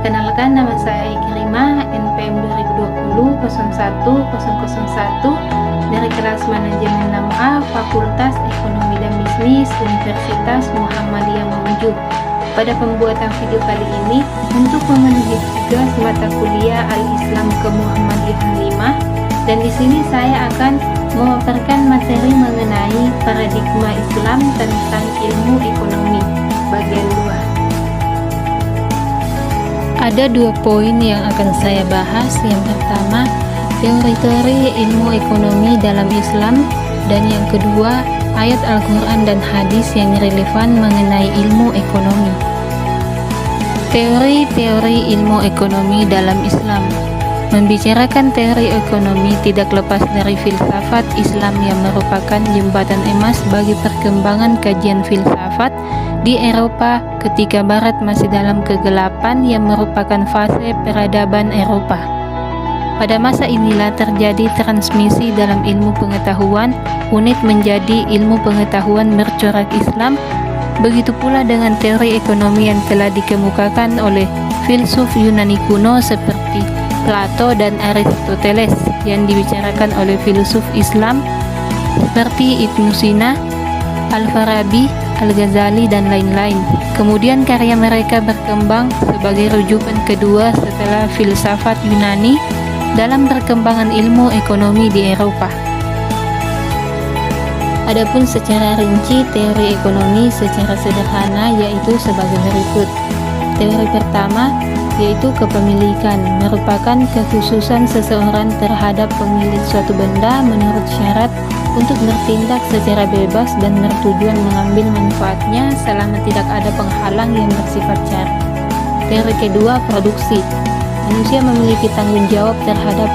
Perkenalkan, nama saya Ikrimah, NPM 2020 01001 dari kelas manajemen 6A Fakultas Ekonomi dan Bisnis Universitas Muhammadiyah Mamuju. Pada pembuatan video kali ini, untuk memenuhi tugas mata kuliah Al-Islam Kemuhammadiyah 5, dan di sini saya akan memaparkan materi mengenai paradigma Islam tentang ilmu ekonomi bagian 2. Ada 2 poin yang akan saya bahas. Yang pertama, teori-teori ilmu ekonomi dalam Islam, dan yang kedua, ayat Al-Quran dan hadis yang relevan mengenai ilmu ekonomi. Teori-teori ilmu ekonomi dalam Islam. Membicarakan teori ekonomi tidak lepas dari filsafat Islam yang merupakan jembatan emas bagi perkembangan kajian filsafat di Eropa ketika Barat masih dalam kegelapan yang merupakan fase peradaban Eropa. Pada masa inilah terjadi transmisi dalam ilmu pengetahuan, unit menjadi ilmu pengetahuan bercorak Islam. Begitu pula dengan teori ekonomi yang telah dikemukakan oleh filsuf Yunani kuno seperti Plato dan Aristoteles, yang dibicarakan oleh filsuf Islam seperti Ibnu Sina, Al-Farabi, Al-Ghazali, dan lain-lain. Kemudian karya mereka berkembang sebagai rujukan kedua setelah filsafat Yunani dalam perkembangan ilmu ekonomi di Eropa. Adapun secara rinci teori ekonomi secara sederhana yaitu sebagai berikut. Teori pertama yaitu kepemilikan, merupakan kekhususan seseorang terhadap pemilik suatu benda menurut syarat untuk bertindak secara bebas dan bertujuan mengambil manfaatnya selama tidak ada penghalang yang bersifat syarat. Teori kedua, produksi. Manusia memiliki tanggung jawab terhadap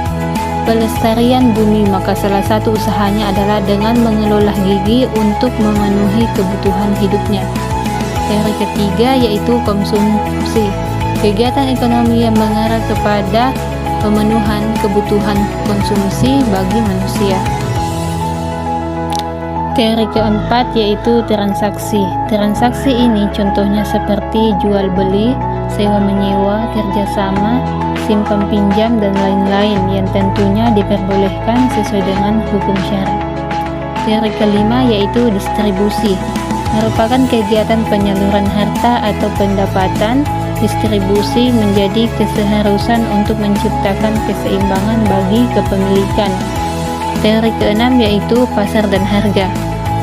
pelestarian bumi, maka salah satu usahanya adalah dengan mengelola gigi untuk memenuhi kebutuhan hidupnya. Teori ketiga yaitu konsumsi. Kegiatan ekonomi yang mengarah kepada pemenuhan kebutuhan konsumsi bagi manusia. Teori keempat yaitu transaksi. Transaksi ini contohnya seperti jual beli, sewa menyewa, kerjasama, simpan pinjam, dan lain-lain yang tentunya diperbolehkan sesuai dengan hukum syara. Teori kelima yaitu distribusi, merupakan kegiatan penyaluran harta atau pendapatan. Distribusi menjadi keseharusan untuk menciptakan keseimbangan bagi kepemilikan. Teori keenam yaitu pasar dan harga.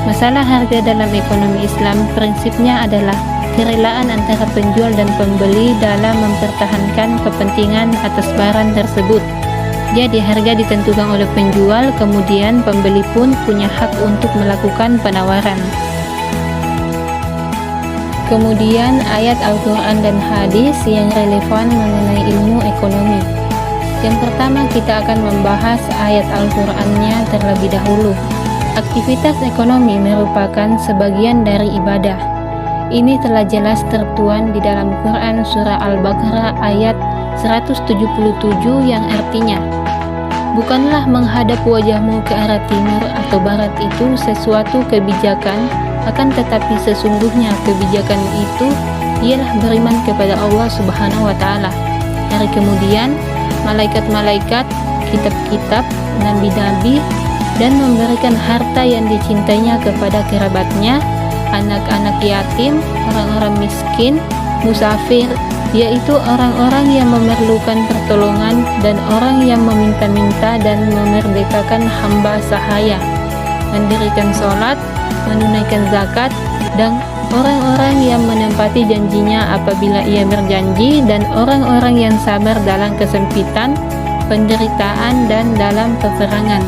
Masalah harga dalam ekonomi Islam prinsipnya adalah kerelaan antara penjual dan pembeli dalam mempertahankan kepentingan atas barang tersebut. Jadi harga ditentukan oleh penjual, kemudian pembeli pun punya hak untuk melakukan penawaran. Kemudian ayat Al-Quran dan hadis yang relevan mengenai ilmu ekonomi. Yang pertama kita akan membahas ayat Al-Qurannya terlebih dahulu. Aktivitas ekonomi merupakan sebagian dari ibadah. Ini telah jelas tertuang di dalam Quran surah Al-Baqarah ayat 177 yang artinya, bukanlah menghadap wajahmu ke arah timur atau barat itu sesuatu kebijakan, akan tetapi sesungguhnya kebijakan itu ialah beriman kepada Allah Subhanahu wa Ta'ala, hari kemudian, malaikat-malaikat, kitab-kitab, nabi-nabi, dan memberikan harta yang dicintainya kepada kerabatnya, anak-anak yatim, orang-orang miskin, musafir, yaitu orang-orang yang memerlukan pertolongan dan orang yang meminta-minta, dan memerdekakan hamba sahaya, mendirikan sholat, menunaikan zakat, dan orang-orang yang menempati janjinya apabila ia berjanji, dan orang-orang yang sabar dalam kesempitan, penderitaan, dan dalam peperangan.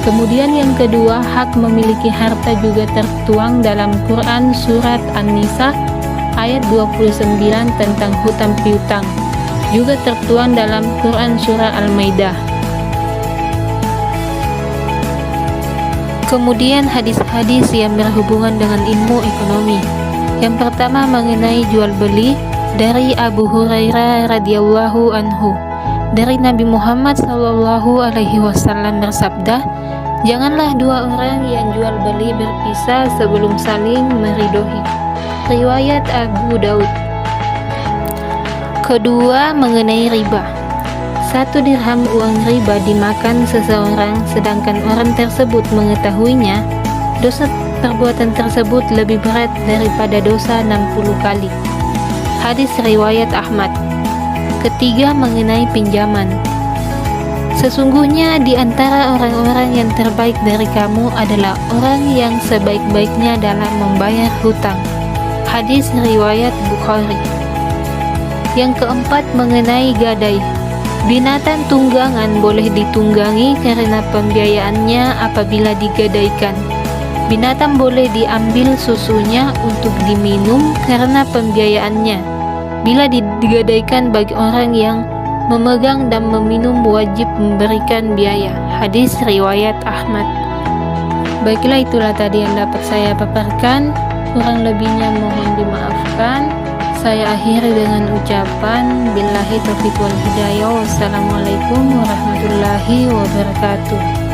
Kemudian yang kedua, hak memiliki harta juga tertuang dalam Quran surat An-Nisa ayat 29 tentang hutang piutang, juga tertuang dalam Quran surah Al-Maidah. Kemudian hadis-hadis yang berhubungan dengan ilmu ekonomi. Yang pertama mengenai jual beli, dari Abu Hurairah radhiyallahu anhu. Dari Nabi Muhammad sallallahu alaihi wasallam bersabda, janganlah dua orang yang jual beli berpisah sebelum saling meridhoi. Riwayat Abu Daud. Kedua, mengenai riba. 1 dirham uang riba dimakan seseorang sedangkan orang tersebut mengetahuinya, dosa perbuatan tersebut lebih berat daripada dosa 60 kali. Hadis riwayat Ahmad. Ketiga, mengenai pinjaman. Sesungguhnya di antara orang-orang yang terbaik dari kamu adalah orang yang sebaik-baiknya dalam membayar hutang. Hadis riwayat Bukhari. Yang keempat, mengenai gadai. Binatang tunggangan boleh ditunggangi karena pembiayaannya apabila digadaikan. Binatang boleh diambil susunya untuk diminum karena pembiayaannya. Bila digadaikan bagi orang yang memegang dan meminum wajib memberikan biaya. Hadis riwayat Ahmad. Baiklah, itulah tadi yang dapat saya paparkan. Kurang lebihnya mohon dimaafkan. Saya akhiri dengan ucapan billahi taufiq wal hidayah. Wassalamualaikum warahmatullahi wabarakatuh.